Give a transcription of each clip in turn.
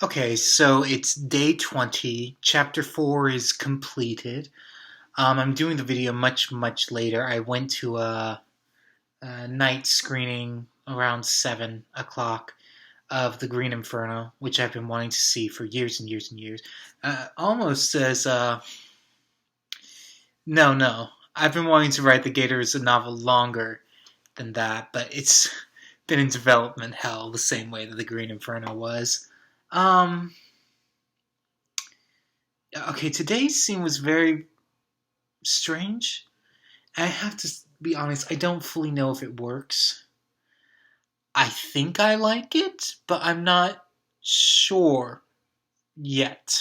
Okay, so it's day 20. Chapter 4 is completed. I'm doing the video much later. I went to a night screening around 7 o'clock of The Green Inferno, which I've been wanting to see for years and years and years. Almost as, no. I've been wanting to write The Gator as a novel longer than that, but it's been in development hell the same way that The Green Inferno was. Um, okay, today's scene was very strange. I have to be honest, I don't fully know if it works. I think I like it, but I'm not sure yet.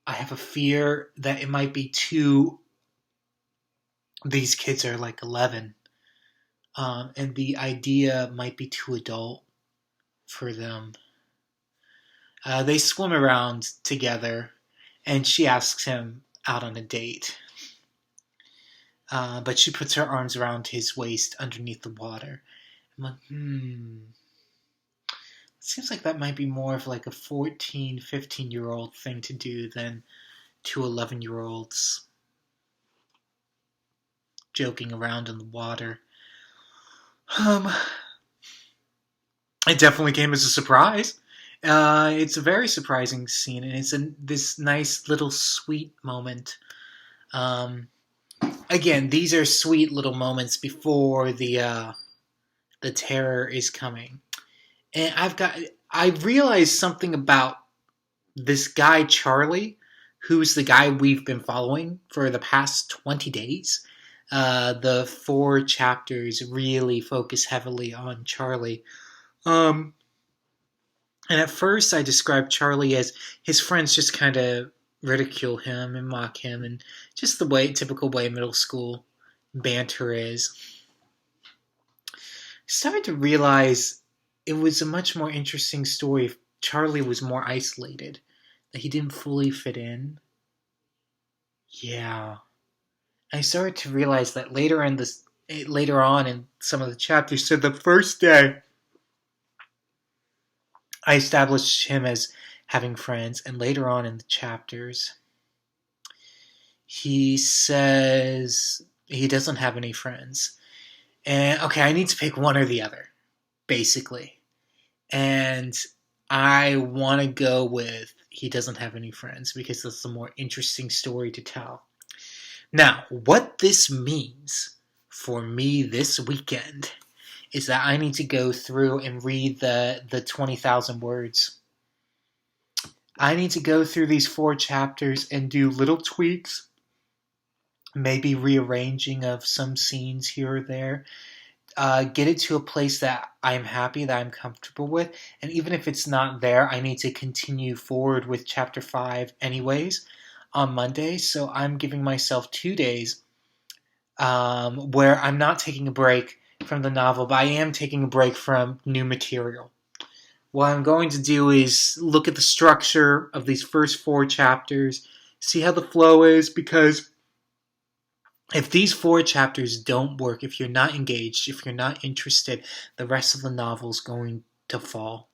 I have a fear that it might be too. These kids are like 11, and the idea might be too adult for them. They swim around together, and she asks him out on a date. But she puts her arms around his waist underneath the water. I'm like, seems like that might be more of like a 14, 15-year-old thing to do than two 11-year-olds joking around in the water. It definitely came as a surprise. It's a very surprising scene, and it's this nice little sweet moment. Again, these are sweet little moments before the terror is coming. And I realized something about this guy, Charlie, who's the guy we've been following for the past 20 days. The 4 chapters really focus heavily on Charlie. And at first I described Charlie as his friends just kind of ridicule him and mock him, and just the typical way middle school banter is. I started to realize it was a much more interesting story if Charlie was more isolated, that he didn't fully fit in. Yeah. I started to realize that later on in some of the chapters. So the first day, I established him as having friends, and later on in the chapters, he says he doesn't have any friends. And okay, I need to pick one or the other, basically. And I want to go with he doesn't have any friends because that's the more interesting story to tell. Now, what this means for me this weekend is that I need to go through and read the 20,000 words. I need to go through these 4 chapters and do little tweaks, maybe rearranging of some scenes here or there. Get it to a place that I'm happy, that I'm comfortable with. And even if it's not there, I need to continue forward with chapter 5 anyways on Monday. So I'm giving myself 2 days where I'm not taking a break from the novel, but I am taking a break from new material. What I'm going to do is look at the structure of these first 4 chapters, see how the flow is, because if these 4 chapters don't work, if you're not engaged, if you're not interested, the rest of the novel is going to fall.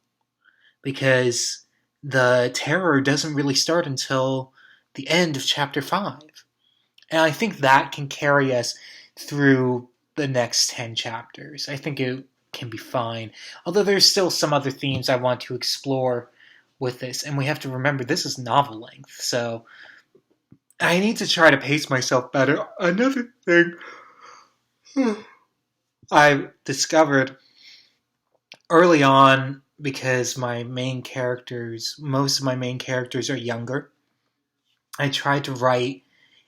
Because the terror doesn't really start until the end of chapter 5. And I think that can carry us through the next 10 chapters. I think it can be fine. Although there's still some other themes I want to explore with this. And we have to remember this is novel length. So I need to try to pace myself better. Another thing I discovered early on, because most of my main characters are younger, I tried to write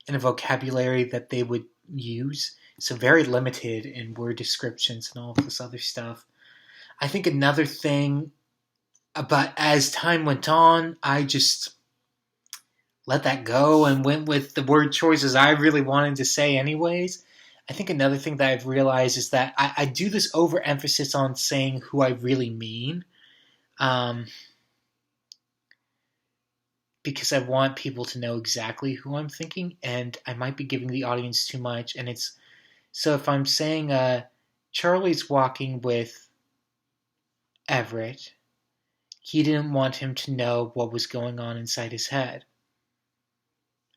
in a vocabulary that they would use, so very limited in word descriptions and all of this other stuff. I think another thing, but as time went on, I just let that go and went with the word choices I really wanted to say anyways. I think another thing that I've realized is that I do this overemphasis on saying who I really mean. Because I want people to know exactly who I'm thinking, and I might be giving the audience too much. And it's so if I'm saying Charlie's walking with Everett, he didn't want him to know what was going on inside his head.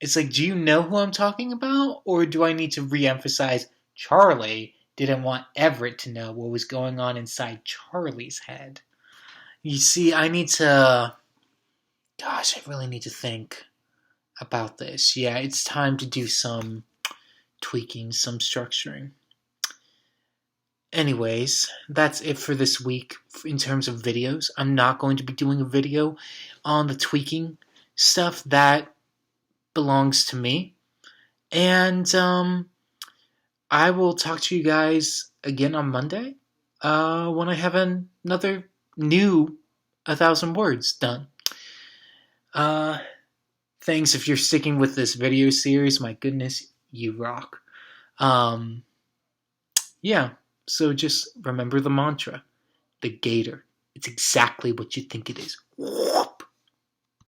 It's like, do you know who I'm talking about? Or do I need to re-emphasize Charlie didn't want Everett to know what was going on inside Charlie's head? You see, I need to... Gosh, I really need to think about this. Yeah, it's time to do some tweaking, some structuring. Anyways, that's it for this week in terms of videos. I'm not going to be doing a video on the tweaking stuff. That belongs to me. And I will talk to you guys again on Monday when I have another new 1,000 words done. Thanks if you're sticking with this video series. My goodness, you rock. Yeah, so just remember the mantra. The Gator. It's exactly what you think it is.